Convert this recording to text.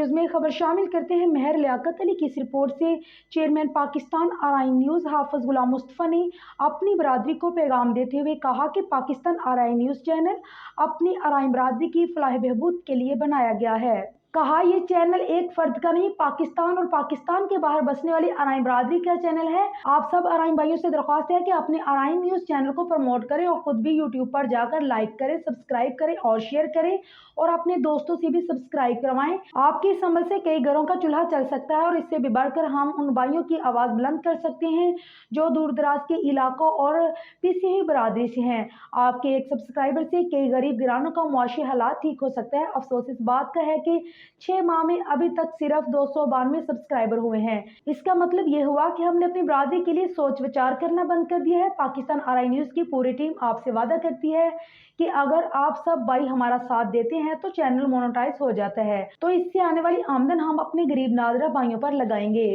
News में खबर शामिल करते हैं। मेहर लियाकत अली की इस रिपोर्ट से चेयरमैन पाकिस्तान आरआई न्यूज़ हाफिज गुलाम मुस्तफ़ा ने अपनी बरादरी को पैगाम देते हुए कहा कि पाकिस्तान आरआई न्यूज़ चैनल अपनी आरआई बरादरी की फलाह बहबूद के लिए बनाया गया है। कहा यह चैनल एक फर्द का नहीं, पाकिस्तान और पाकिस्तान के बाहर बसने वाली आरआई बरादरी का चैनल है। आप सब आरआई भाइयों से दरख्वास्त है कि अपने आरआई न्यूज़ चैनल को प्रमोट करें और खुद भी यूट्यूब पर जाकर लाइक करें, सब्सक्राइब करें और शेयर करें और अपने दोस्तों से भी सब्सक्राइब करवाएं। आपके इस अमल से कई घरों का चूल्हा चल सकता है और इससे भी बढ़कर हम उन भाइयों की आवाज़ बुलंद कर सकते हैं जो दूर दराज के इलाकों और पिछड़ी हुई बरादरी से हैं। आपके एक सब्सक्राइबर से कई गरीब गिरानों का मुआशी हालात ठीक हो सकता है। अफसोस इस बात का है कि 6 माह में अभी तक सिर्फ 292 सब्सक्राइबर हुए हैं। इसका मतलब ये हुआ कि हमने अपनी बरादरी के लिए सोच विचार करना बंद कर दिया है। पाकिस्तान आरआई न्यूज़ की पूरी टीम आपसे वादा करती है कि अगर आप सब भाई हमारा साथ देते हैं तो चैनल मोनेटाइज हो जाता है, तो इससे आने वाली आमदन हम अपने गरीब नादरा भाइयों पर लगाएंगे।